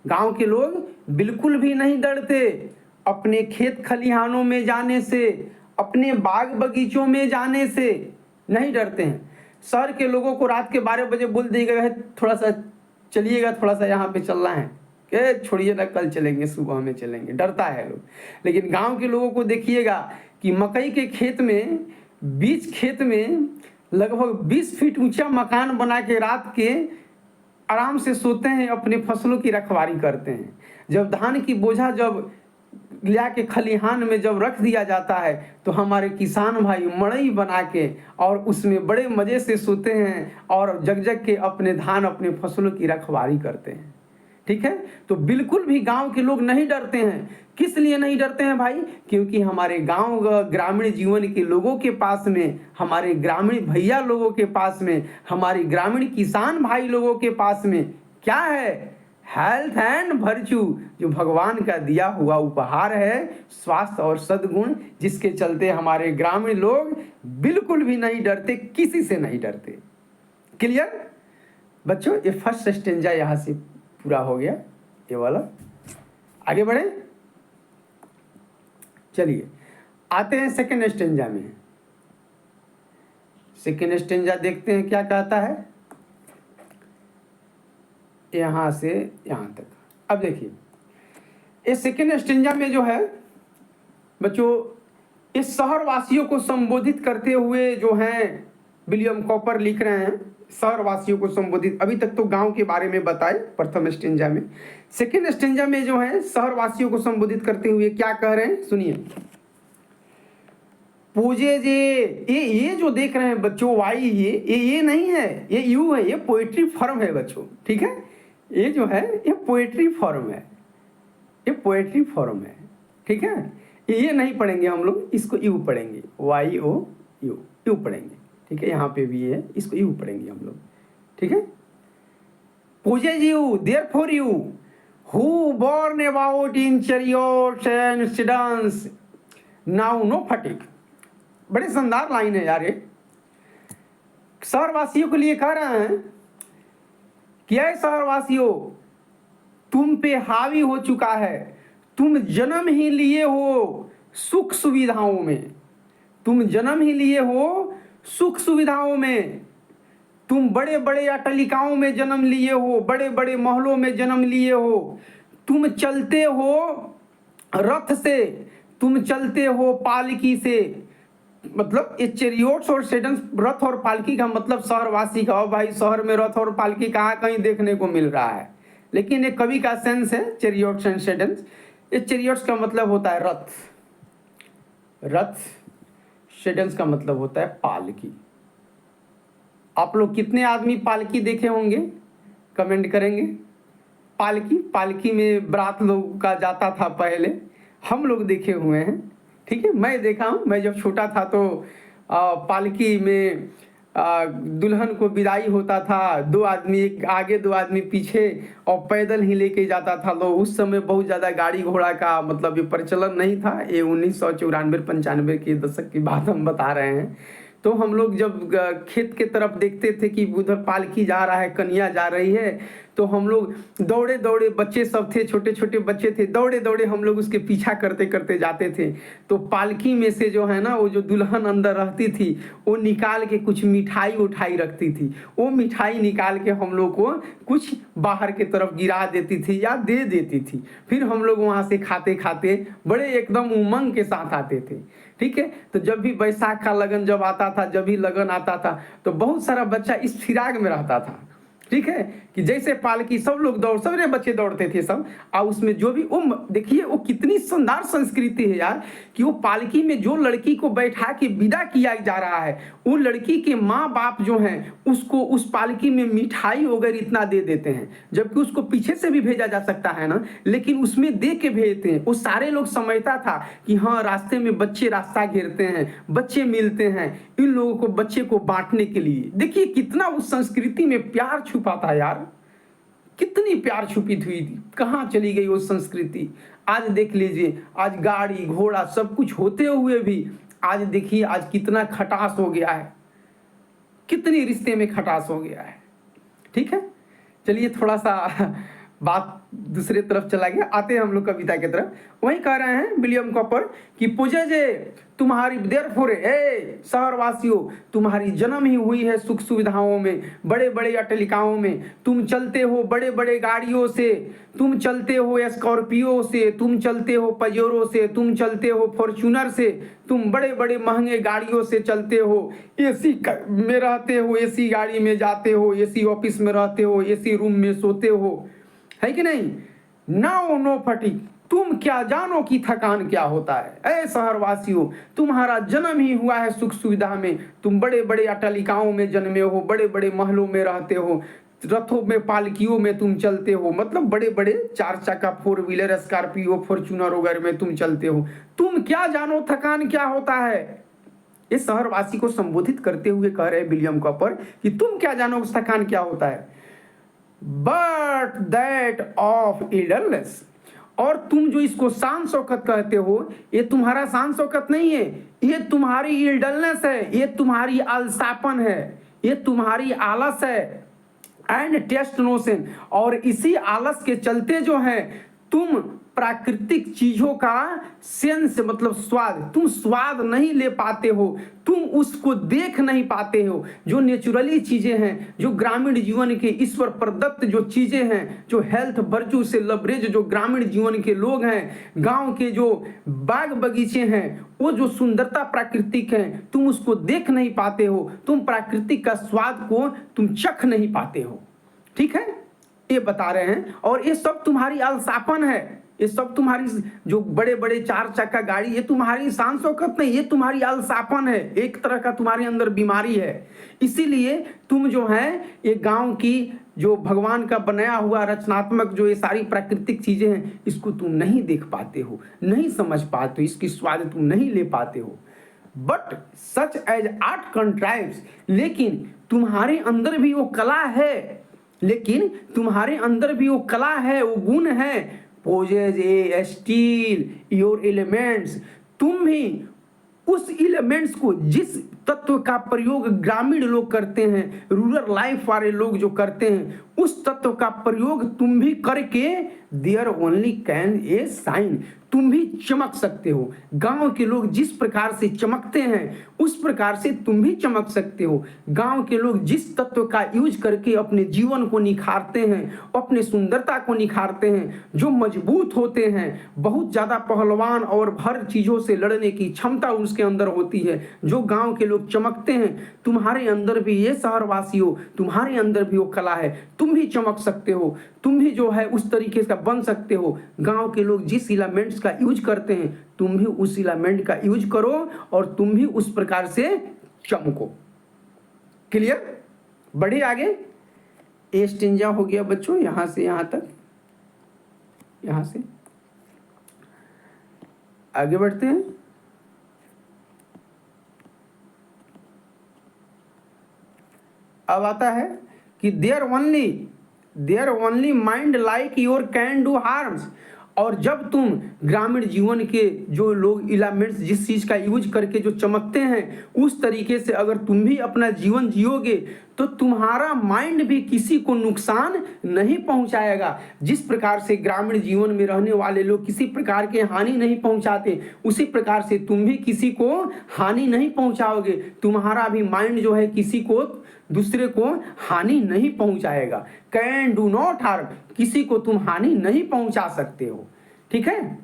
गांव के लोग बिल्कुल भी नहीं डरते अपने खेत खलिहानों में जाने से, अपने बाग बगीचों में जाने से नहीं डरते हैं। शहर के लोगों को रात के 12 बजे बोल दिया गया है, थोड़ा सा चलिएगा, थोड़ा सा यहाँ पे चलना है, कि छोड़िए ना, कल चलेंगे, सुबह में चलेंगे, डरता है लोग। लेकिन गांव के लोगों को देखिएगा कि मकई के खेत में, बीच खेत में लगभग 20 फीट ऊंचा मकान बना के रात के आराम से सोते हैं, अपने फसलों की रखवाली करते हैं। जब धान की बोझा जब लिया के खलिहान में जब रख दिया जाता है, तो हमारे किसान भाई मड़ई बना के और उसमें बड़े मजे से सोते हैं और जग जग के अपने धान, अपने फसलों की रखवाली करते हैं। ठीक है। तो बिल्कुल भी गांव के लोग नहीं डरते हैं। किस लिए नहीं डरते हैं भाई? क्योंकि हमारे गांव ग्रामीण जीवन के लोगों के पास में, हमारे ग्रामीण भैया लोगों के पास में, हमारे ग्रामीण किसान भाई लोगों के पास में क्या है? हेल्थ एंड वर्च्यू, जो भगवान का दिया हुआ उपहार है, स्वास्थ्य और सद्गुण, जिसके चलते हमारे ग्रामीण लोग बिल्कुल भी नहीं डरते, किसी से नहीं डरते। क्लियर बच्चों? ये फर्स्ट स्टेंजा यहाँ से पूरा हो गया, ये वाला। आगे बढ़े, चलिए आते हैं सेकंड स्टेंजा में। सेकेंड स्टेंजा देखते हैं क्या कहता है, यहां से यहां तक। अब देखिए इस सेकेंड स्टेंजा में जो है बच्चों, इस शहर वासियों को संबोधित करते हुए जो हैं विलियम कॉपर लिख रहे हैं, शहर वासियों को संबोधित, अभी तक तो गांव के बारे में बताए प्रथम स्टेंजा में, सेकेंड स्टेंजा में जो है शहर वासियों को संबोधित करते हुए क्या कह रहे हैं सुनिए। पूजे जे, ये जो देख रहे हैं बच्चों वाई, ये नहीं है, ये यू है, ये पोएट्री फॉर्म है बच्चों, ठीक है। ये जो है ये पोएट्री फॉर्म है, ये पोएट्री फॉर्म है, ठीक है। ये नहीं पढ़ेंगे हम लोग, इसको यू पढ़ेंगे, वाई ओ यू, यू पढ़ेंगे, ठीक है। यहाँ पे भी है, इसको यू पढ़ेंगे हम लोग, ठीक है। पूजे you therefore you who borne about in chariots and sedans now no fatigue. बड़े शानदार लाइन है यार ये, शहरवासियों के लिए कह रहे हैं कि ऐ शहरवासियों, तुम पे हावी हो चुका है, तुम जन्म ही लिए हो सुख सुविधाओं में, तुम जन्म ही लिए हो सुख सुविधाओं में, तुम बड़े बड़े अटलिकाओं में जन्म लिए हो, बड़े बड़े महलों में जन्म लिए हो, तुम चलते हो रथ से, तुम चलते हो पालकी से। मतलब ये चैरियट्स और सेडन्स, रथ और पालकी का मतलब शहरवासी का, और भाई शहर में रथ और पालकी कहाँ कहीं देखने को मिल रहा है, लेकिन एक कवि का सेंस है चैरियट्स एंड सेडन्स। ये चैरियट्स का मतलब होता है रथ, रथ, सेडन्स का मतलब होता है पालकी। आप लोग कितने आदमी पालकी देखे होंगे, कमेंट करेंगे। पालकी, पालकी में बारात लोग का जाता था पहले, हम लोग देखे हुए हैं, ठीक है। मैं देखा हूँ, मैं जब छोटा था तो पालकी में दुल्हन को विदाई होता था, दो आदमी एक आगे दो आदमी पीछे, और पैदल ही लेके जाता था। तो उस समय बहुत ज़्यादा गाड़ी घोड़ा का मतलब ये प्रचलन नहीं था, ये 1994-95 के दशक की बात हम बता रहे हैं। तो हम लोग जब खेत के तरफ देखते थे कि उधर पालकी जा रहा है, कन्या जा रही है, तो हम लोग दौड़े दौड़े, बच्चे सब थे, छोटे छोटे बच्चे थे, दौड़े दौड़े हम लोग उसके पीछा करते करते जाते थे। तो पालकी में से जो है ना, वो जो दुल्हन अंदर रहती थी, वो निकाल के कुछ मिठाई उठाई रखती थी, वो मिठाई निकाल के हम लोग को कुछ बाहर के तरफ गिरा देती थी या दे देती थी। फिर हम लोग वहाँ से खाते खाते बड़े एकदम उमंग के साथ आते थे, ठीक है। तो जब भी बैसाख का लगन जब आता था, जब भी लगन आता था, तो बहुत सारा बच्चा इस फिराक में रहता था, ठीक है, कि जैसे पालकी सब लोग दौड़, सारे बच्चे दौड़ते थे सब। और उसमें जो भी वो देखिए, वो कितनी शानदार संस्कृति है यार, कि वो पालकी में जो लड़की को बैठा के विदा किया जा रहा है, वो लड़की के माँ बाप जो हैं उसको उस पालकी में मिठाई वगैरह इतना दे देते हैं, जबकि उसको पीछे से भी भेजा जा सकता है ना, लेकिन उसमें दे के भेजते हैं। वो सारे लोग समझता था कि हाँ, रास्ते में बच्चे रास्ता घेरते हैं, बच्चे मिलते हैं, इन लोगों को बच्चे को बांटने के लिए। देखिए कितना उस संस्कृति में प्यार छुपा था यार, कितनी प्यार छुपी हुई थी, कहाँ चली गई वो संस्कृति। आज देख लीजिए, आज गाड़ी घोड़ा सब कुछ होते हुए भी आज देखिए आज कितना खटास हो गया है, कितनी रिश्ते में खटास हो गया है, ठीक है। चलिए थोड़ा सा बात दूसरे तरफ चला गया, आते हैं हम लोग कविता की तरफ। वही कह रहे हैं विलियम कॉपर कि पूजे जे तुम्हारी देयरफॉर, ए शहरवासियों, तुम्हारी जन्म ही हुई है सुख सुविधाओं में, बड़े बड़े अटलिकाओं में, तुम चलते हो बड़े बड़े गाड़ियों से, तुम चलते हो स्कॉर्पियो से, तुम चलते हो पजेरो से, तुम चलते हो फॉर्च्यूनर से, तुम बड़े बड़े महंगे गाड़ियों से चलते हो, एसी में रहते हो, एसी गाड़ी में जाते हो, एसी ऑफिस में रहते हो, एसी रूम में सोते हो, है कि नहीं। नाउ नो फटीग, तुम क्या जानो कि थकान क्या होता है। ऐ शहरवासियों, तुम्हारा जन्म ही हुआ है सुख सुविधा में, तुम बड़े बड़े अटलिकाओं में जन्मे हो, बड़े बड़े महलों में रहते हो, रथों में पालकियों में तुम चलते हो, मतलब बड़े बड़े 4 चक्का 4 व्हीलर स्कॉर्पियो फॉर्च्यूनर वगैरह में तुम चलते हो। तुम क्या जानो थकान क्या होता है। इस शहरवासी को संबोधित करते हुए कह रहे विलियम कॉपर कि तुम क्या जानो थकान क्या होता है। बट दैट ऑफ इडलनेस, और तुम जो इसको शान शौकत कहते हो, ये तुम्हारा शान शौकत नहीं है, ये तुम्हारी इडलनेस है, ये तुम्हारी आलसापन है, ये तुम्हारी आलस है। एंड टेस्ट नोशन, और इसी आलस के चलते जो है तुम प्राकृतिक चीजों का सेंस मतलब स्वाद, तुम स्वाद नहीं ले पाते हो, तुम उसको देख नहीं पाते हो। जो नेचुरली चीजें हैं, जो ग्रामीण जीवन के ईश्वर प्रदत्त जो चीजें हैं, जो हेल्थ वर्चू से लबरेज जो ग्रामीण जीवन के लोग हैं, गांव के जो बाग बगीचे हैं, वो जो सुंदरता प्राकृतिक है, तुम उसको देख नहीं पाते हो, तुम प्राकृतिक का स्वाद को तुम चख नहीं पाते हो। ठीक है, ये बता रहे हैं। और ये सब तुम्हारी आलसापन है, ये सब तुम्हारी जो बड़े बड़े 4 चक्का गाड़ी, ये तुम्हारी शान शौकत नहीं, ये तुम्हारी आलसापन है, एक तरह का तुम्हारे अंदर बीमारी है। इसीलिए तुम जो है ये गांव की जो भगवान का बनाया हुआ रचनात्मक जो ये सारी प्राकृतिक चीजें हैं, इसको तुम नहीं देख पाते हो, नहीं समझ पाते हो, इसकी स्वाद तुम नहीं ले पाते हो। बट सच एज आर्ट कंट्राइव्स, लेकिन तुम्हारे अंदर भी वो कला है, लेकिन तुम्हारे अंदर भी वो कला है, वो गुण है। Possess a still your elements, तुम भी उस एलिमेंट्स को, जिस तत्व का प्रयोग ग्रामीण लोग करते हैं, रूरल लाइफ वाले लोग जो करते हैं, उस तत्व का प्रयोग तुम भी करके there only can a shine, तुम भी चमक सकते हो। गांव के लोग जिस प्रकार से चमकते हैं उस प्रकार से तुम भी चमक सकते हो। गांव के लोग जिस तत्व का यूज करके अपने जीवन को निखारते हैं, अपने सुंदरता को निखारते हैं, जो मजबूत होते हैं, बहुत ज्यादा पहलवान और हर चीजों से लड़ने की क्षमता उसके अंदर होती है, जो गांव के लोग चमकते हैं, तुम्हारे अंदर भी ये शहरवासियों, तुम्हारे अंदर भी वो कला है, तुम भी चमक सकते हो, तुम भी जो है उस तरीके का बन सकते हो। गांव के लोग जिस इलामेंट्स का यूज करते हैं, तुम भी उस इलामेंट का यूज करो और तुम भी उस प्रकार से चमको। क्लियर? बढ़े आगे। एस्टिंजा हो गया बच्चों, यहां से यहां तक, यहां से आगे बढ़ते हैं। अब आता है कि there only mind like your can do harms. और जब तुम ग्रामीण जीवन के जो लोग एलिमेंट्स जिस चीज का यूज करके जो चमकते हैं, उस तरीके से अगर तुम भी अपना जीवन जियोगे तो तुम्हारा माइंड भी किसी को नुकसान नहीं पहुंचाएगा। जिस प्रकार से ग्रामीण जीवन में रहने वाले लोग किसी प्रकार के हानि नहीं पहुंचाते, उसी प्रकार से तुम भी किसी को हानि नहीं पहुंचाओगे। तुम्हारा भी माइंड जो है किसी को, दूसरे को हानि नहीं पहुंचाएगा। कैन डू नॉट हार्म, किसी को तुम हानि नहीं पहुंचा सकते हो। ठीक है,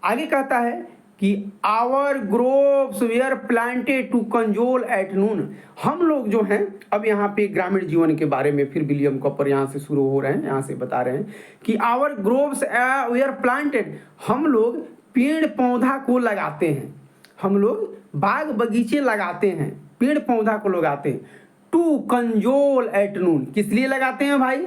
आगे कहता है कि our groves were planted to console at noon. हम लोग जो हैं, अब यहाँ पे ग्रामीण जीवन के बारे में फिर विलियम कॉपर यहाँ से शुरू हो रहे हैं, यहाँ से बता रहे हैं कि आवर ग्रोव्स वेयर प्लांटेड, हम लोग पेड़ पौधा को लगाते हैं, हम लोग बाग बगीचे लगाते हैं, पेड़ पौधा को लगाते हैं। टू कंजोल एट नून, किस लिए लगाते हैं भाई?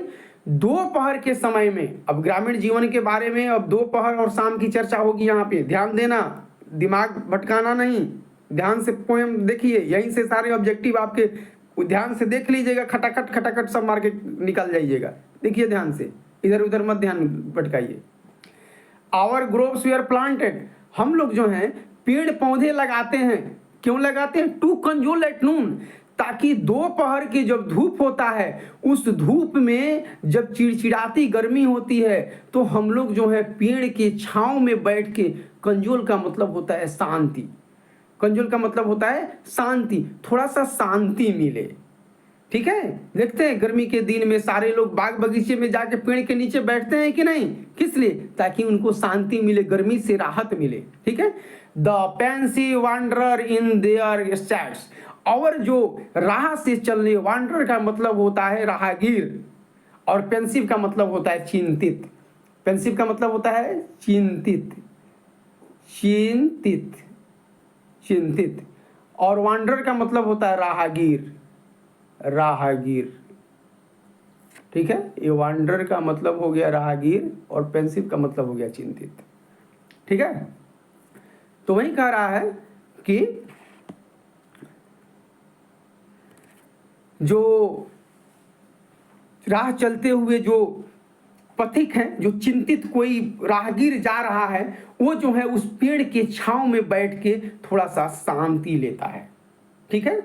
दोपहर के समय में। अब ग्रामीण जीवन के बारे में अब दोपहर और शाम की चर्चा होगी यहाँ पे, ध्यान देना, दिमाग भटकाना नहीं, ध्यान से पोएम देखिए, यहीं से सारे ऑब्जेक्टिव आपके ध्यान से देख लीजिएगा, खटाखट खटाखट सब मार के निकल जाइएगा। देखिए ध्यान से, इधर उधर मत ध्यान भटकाइए। आवर ग्रोव्स वेयर प्लांटेड, हम लोग जो हैं पेड़ पौधे लगाते हैं। क्यों लगाते हैं? टू कंजोल एट नून, ताकि दोपहर की जब धूप होता है, उस धूप में जब चिड़चिड़ाती गर्मी होती है, तो हम लोग जो है पेड़ के छांव में बैठ के, कंजोल का मतलब होता है शांति, कंजोल का मतलब होता है शांति, थोड़ा सा शांति मिले। ठीक है, देखते हैं गर्मी के दिन में सारे लोग बाग बगीचे में जाके पेड़ के नीचे बैठते हैं कि नहीं, किस लिए? ताकि उनको शांति मिले, गर्मी से राहत मिले। ठीक है, the pensive wanderer in their stats, और जो राह से चलने, वांडरर का मतलब होता है राहगीर, और पेंसिव का मतलब होता है चिंतित। पेंसिव का मतलब होता है चिंतित, चिंतित, चिंतित, और वांडरर का मतलब होता है राहगीर, राहगीर। ठीक है, ये वांडरर का मतलब हो गया राहगीर और पेंसिव का मतलब हो गया चिंतित। ठीक है, तो वही कह रहा है कि जो राह चलते हुए जो पथिक हैं, जो चिंतित कोई राहगीर जा रहा है, वो जो है उस पेड़ के छांव में बैठ के थोड़ा सा शांति लेता है। ठीक है,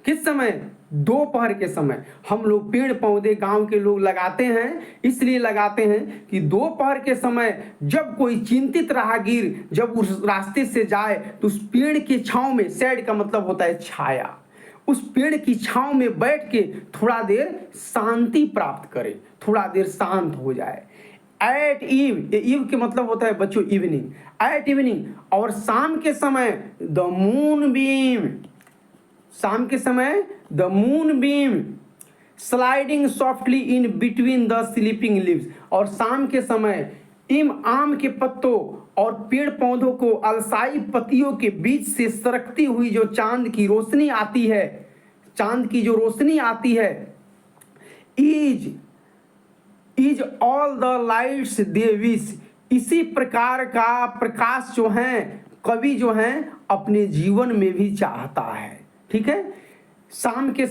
किस समय? दोपहर के समय हम लोग पेड़ पौधे गांव के लोग लगाते हैं, इसलिए लगाते हैं कि दोपहर के समय जब कोई चिंतित राहगीर जब उस रास्ते से जाए तो उस पेड़ की छांव में, शेड का मतलब होता है छाया, उस पेड़ की छांव में बैठ के थोड़ा देर शांति प्राप्त करे, थोड़ा देर शांत हो जाए। एट ईव के मतलब होता है बच्चों इवनिंग, एट इवनिंग। और शाम के समय द मून बीम, शाम के समय the moon beam sliding softly in between the sleeping leaves. और शाम के समय इम आम के पत्तों और पेड़ पौधों को अलसाई पत्तियों के बीच से सरकती हुई जो चांद की रोशनी आती है, चांद की जो रोशनी आती है, is all the lights they wish, इसी प्रकार का प्रकाश जो है कवि जो है अपने जीवन में भी चाहता है। ठीक है, शाम के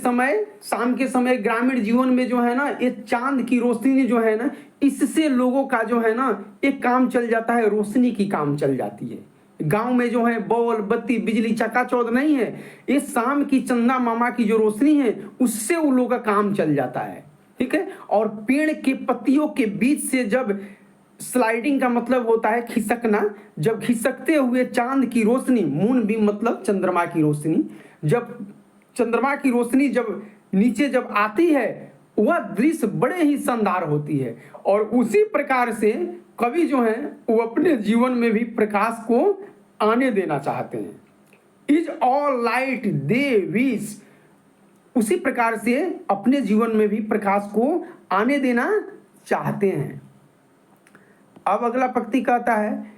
समय ग्रामीण जीवन में जो है ना, ये चांद की रोशनी जो है ना, इससे लोगों का जो है ना एक काम चल जाता है, रोशनी की काम चल जाती है। गांव में जो है बॉल बत्ती बिजली चकाचौंध नहीं है, ये शाम की चंदा मामा की जो रोशनी है उससे उन लोगों का काम चल जाता है। ठीक है, और पेड़ के पत्तियों के बीच से जब स्लाइडिंग का मतलब होता है खिसकना, जब खिसकते हुए चांद की रोशनी, मून भी मतलब चंद्रमा की रोशनी, जब चंद्रमा की रोशनी जब नीचे जब आती है वह दृश्य बड़े ही शानदार होती है। और उसी प्रकार से कवि जो है वो अपने जीवन में भी प्रकाश को आने देना चाहते हैं। Is all light they wish, उसी प्रकार से अपने जीवन में भी प्रकाश को आने देना चाहते हैं। अब अगला पंक्ति कहता है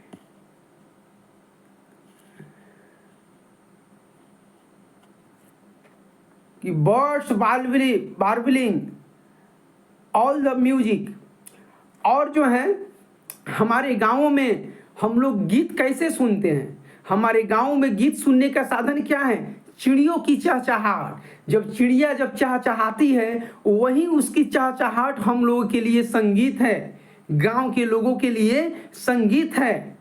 कि बर्ड्स बार्बलिंग ऑल द म्यूजिक। और जो है हमारे गांवों में हम लोग गीत कैसे सुनते हैं, हमारे गांव में गीत सुनने का साधन क्या है, चिड़ियों की चहचहाहट। जब चिड़िया जब चहचहाती है वही उसकी चहचहाहट हम लोगों के लिए संगीत है, गांव के लोगों के लिए संगीत है।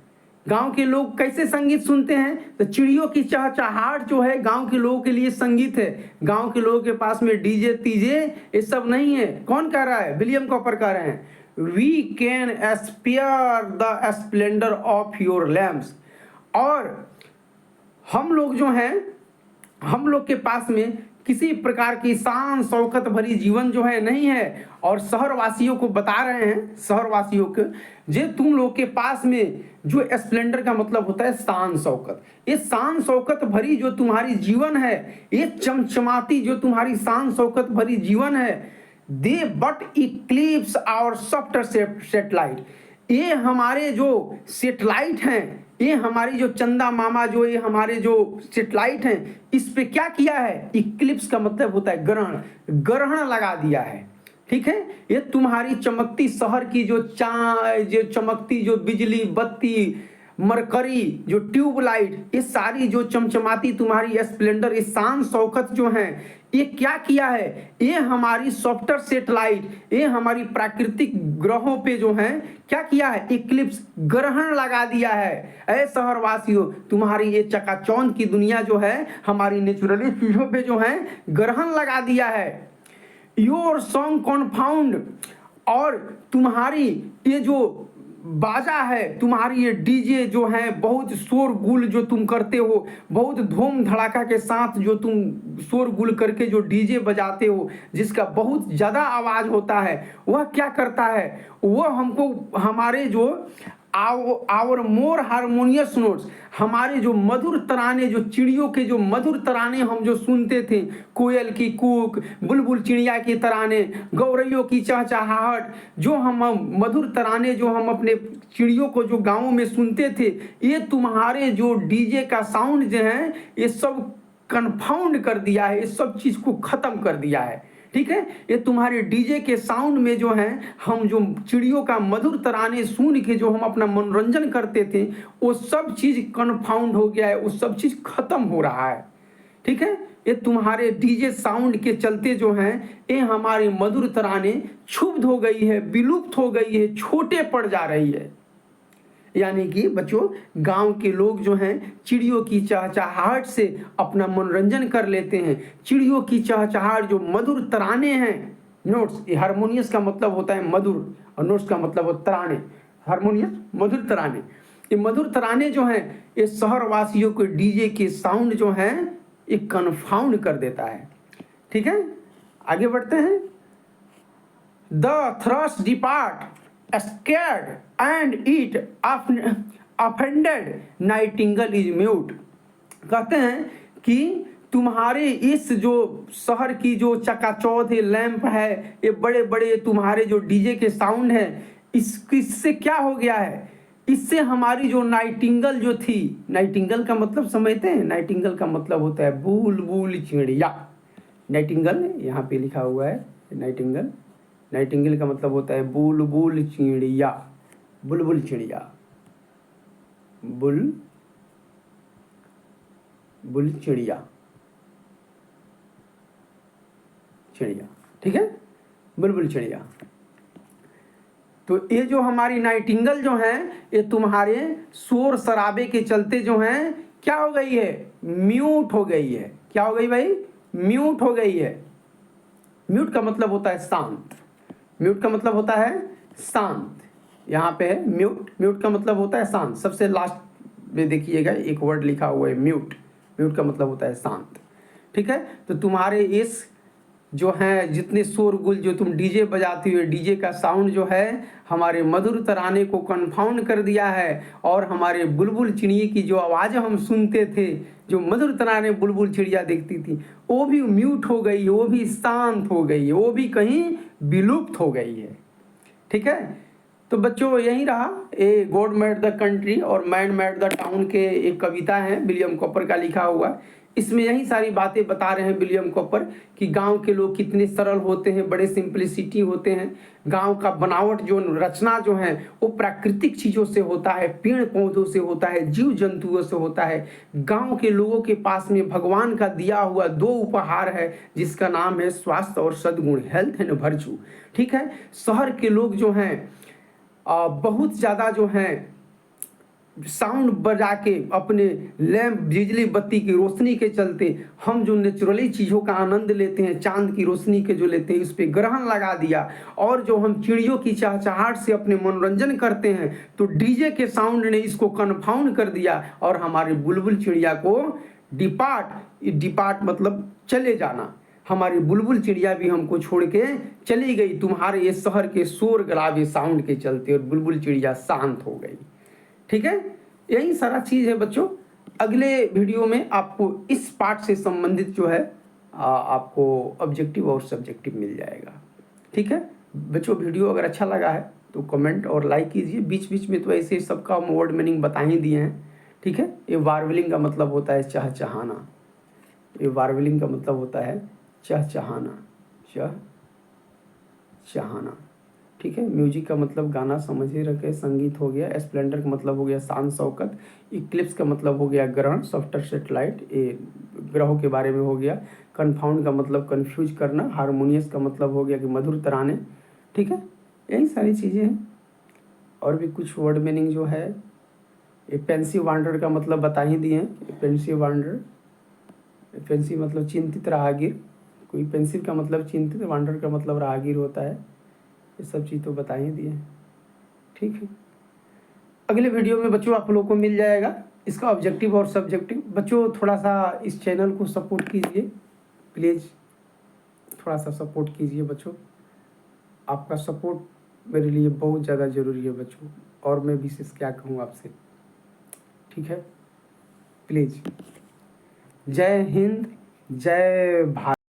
गांव के लोग कैसे संगीत सुनते हैं, तो चिड़ियों की चहचहाहट जो है गांव के लोगों के लिए संगीत है। गांव के लोगों के पास में डीजे तीजे ये सब नहीं है। कौन कह रहा है, विलियम कॉपर कह रहे हैं, we can spare the splendour of your lamps. और हम लोग जो हैं, हम लोग के पास में किसी प्रकार की शान शौकत भरी जीवन जो है नहीं है। और शहरवासियों को बता रहे हैं, शहरवासियों के जे तुम लोग के पास में जो स्प्लेंडर का मतलब होता है शान शौकत, ये शान शौकत भरी जो तुम्हारी जीवन है, ये चमचमाती जो तुम्हारी शान शौकत भरी जीवन है, they but eclipse our softer satellite, ये हमारे जो सेटेलाइट हैं, ये हमारी जो चंदा मामा जो ये हमारे जो सेटेलाइट हैं, इस पे क्या किया है, इक्लिप्स का मतलब होता है ग्रहण, ग्रहण लगा दिया है। ठीक है, ये तुम्हारी चमकती शहर की जो जो चमकती जो बिजली बत्ती मरकरी जो ट्यूबलाइट, ये सारी जो चमचमाती तुम्हारी स्प्लेंडर, ये शान शौकत जो है, ये क्या किया है, ये हमारी सॉफ्टवेयर सेटेलाइट, ये हमारी प्राकृतिक ग्रहों पे जो है क्या किया है, इक्लिप्स ग्रहण लगा दिया है। ऐ शहरवासियों, तुम्हारी ये चकाचौंध की दुनिया जो है हमारी नेचुरली चीजों पे जो है ग्रहण लगा दिया है। योर सॉन्ग कॉन्फाउंड, और तुम्हारी ये जो बाजा है, तुम्हारी ये डीजे जो है बहुत शोरगुल जो तुम करते हो, बहुत धूम धड़ाका के साथ जो तुम शोरगुल करके जो डीजे बजाते हो, जिसका बहुत ज़्यादा आवाज़ होता है, वह क्या करता है, वह हमको हमारे जो आवर मोर हारमोनियस नोट्स, हमारे जो मधुर तराने, जो चिड़ियों के जो मधुर तराने हम जो सुनते थे, कोयल की कूक, बुलबुल चिड़िया के तराने, गौरैयों की चहचहाहट, जो हम मधुर तराने जो हम अपने चिड़ियों को जो गाँवों में सुनते थे, ये तुम्हारे जो डीजे का साउंड जो है ये सब कन्फाउंड कर दिया है, ये सब चीज़ को ख़त्म कर दिया है। ठीक है, ये तुम्हारे डीजे के साउंड में जो है हम जो चिड़ियों का मधुर तराने सुन के जो हम अपना मनोरंजन करते थे, वो सब चीज़ कन्फाउंड हो गया है, वो सब चीज़ खत्म हो रहा है। ठीक है, ये तुम्हारे डीजे साउंड के चलते जो है ये हमारे मधुर तराने क्षुब्ध हो गई है, विलुप्त हो गई है, छोटे पड़ जा रही है। यानी कि बच्चों गांव के लोग जो हैं चिड़ियों की चहचहाहट से अपना मनोरंजन कर लेते हैं। चिड़ियों की चहचहाहट जो मधुर तराने हैं, नोट्स, ये हारमोनियस का मतलब होता है मधुर और नोट्स का मतलब होता है तराने। हारमोनियस मधुर तराने, ये मधुर तराने जो हैं ये शहर वासियों को डीजे के साउंड जो हैं ये कन्फाउंड कर देता है। ठीक है, आगे बढ़ते हैं। The thrust depart scared and it offended Nightingale is mute. कहते हैं कि तुम्हारे इस जो शहर की जो चकाचौंध है, लैंप है, ये बड़े बड़े तुम्हारे जो डीजे के साउंड है, इससे क्या हो गया है, इससे हमारी जो नाइटिंगल जो थी, नाइटिंगल का मतलब समझते हैं, नाइटिंगल का मतलब होता है बुलबुल चिड़िया। नाइटिंगल यहाँ पे लिखा हुआ है नाइटिंगल, नाइटिंगल का मतलब होता है बुलबुल चिड़िया, बुलबुल चिड़िया, बुलबुल चिड़िया, चिड़िया। ठीक है, बुलबुल चिड़िया। तो ये जो हमारी नाइटिंगल जो है ये तुम्हारे शोर शराबे के चलते जो है क्या हो गई है, म्यूट हो गई है। क्या हो गई भाई, म्यूट हो गई है। म्यूट का मतलब होता है शांत, म्यूट का मतलब होता है शांत। यहाँ पे है म्यूट, म्यूट का मतलब होता है शांत। सबसे लास्ट में देखिएगा एक वर्ड लिखा हुआ है म्यूट, म्यूट का मतलब होता है शांत। ठीक है, तो तुम्हारे इस जो है जितने शोरगुल जो तुम डीजे बजाती हुए, डीजे का साउंड जो है हमारे मधुर तराने को कन्फाउंड कर दिया है। और हमारे बुलबुल चिड़िया की जो आवाज़ हम सुनते थे, जो मधुर तराने बुलबुल चिड़िया देखती थी, वो भी म्यूट हो गई, वो भी शांत हो गई है, वो भी कहीं विलुप्त हो गई है। ठीक है, तो बच्चों यही रहा, a god made the country और मैन मेड द टाउन के एक कविता है विलियम कॉपर का लिखा हुआ। इसमें यही सारी बातें बता रहे हैं विलियम कॉपर कि गांव के लोग कितने सरल होते हैं, बड़े सिंपलिसिटी होते हैं। गांव का बनावट जो रचना जो है वो प्राकृतिक चीज़ों से होता है, पेड़ पौधों से होता है, जीव जंतुओं से होता है। गांव के लोगों के पास में भगवान का दिया हुआ दो उपहार है जिसका नाम है स्वास्थ्य और सद्गुण, हेल्थ एंड वर्चू। ठीक है, शहर के लोग जो हैं बहुत ज़्यादा जो हैं साउंड बजा के अपने लैंप बिजली बत्ती की रोशनी के चलते हम जो नेचुरली चीज़ों का आनंद लेते हैं, चांद की रोशनी के जो लेते हैं, इस पर ग्रहण लगा दिया। और जो हम चिड़ियों की चहचहाहट से अपने मनोरंजन करते हैं तो डीजे के साउंड ने इसको कन्फाउंड कर दिया और हमारे बुलबुल चिड़िया को डिपार्ट मतलब चले जाना, हमारी बुलबुल चिड़िया भी हमको छोड़ के चली गई तुम्हारे ये शहर के शोर गलावे साउंड के चलते, और बुलबुल चिड़िया शांत हो गई। ठीक है, यही सारा चीज़ है बच्चों। अगले वीडियो में आपको इस पार्ट से संबंधित जो है आपको ऑब्जेक्टिव और सब्जेक्टिव मिल जाएगा। ठीक है बच्चों, वीडियो अगर अच्छा लगा है तो कमेंट और लाइक कीजिए। बीच बीच में तो ऐसे सबका हम वर्ड मीनिंग बता ही दिए हैं। ठीक है, ये वार्वलिंग का मतलब होता है चहचहाना, ये वार्वलिंग का मतलब होता है चहचहाना, चहचहाना। ठीक है, म्यूजिक का मतलब गाना समझ ही रखे, संगीत हो गया। स्प्लेंडर का मतलब हो गया शान शौकत। इक्लिप्स का मतलब हो गया ग्रहण, सॉफ्टवेयर सेटेलाइट, ये ग्रहों के बारे में हो गया। कन्फाउंड का मतलब कन्फ्यूज करना। हारमोनियस का मतलब हो गया कि मधुर तराने। ठीक है, यही सारी चीज़ें हैं। और भी कुछ वर्ड मीनिंग जो है, ये पेंसिव वांडर का मतलब बता ही दिए हैं। पेंसिव वांडर, पेंसिव मतलब चिंतित राहगीर, कोई पेंसिव का मतलब चिंतित, वांडर का मतलब राहगीर होता है। ये सब चीज़ तो बता ही दिए। ठीक है, अगले वीडियो में बच्चों आप लोगों को मिल जाएगा इसका ऑब्जेक्टिव और सब्जेक्टिव। बच्चों थोड़ा सा इस चैनल को सपोर्ट कीजिए प्लीज़, थोड़ा सा सपोर्ट कीजिए बच्चों। आपका सपोर्ट मेरे लिए बहुत ज़्यादा ज़रूरी है बच्चों, और मैं विशेष क्या कहूँ आपसे। ठीक है, प्लीज़। जय हिंद, जय भारत।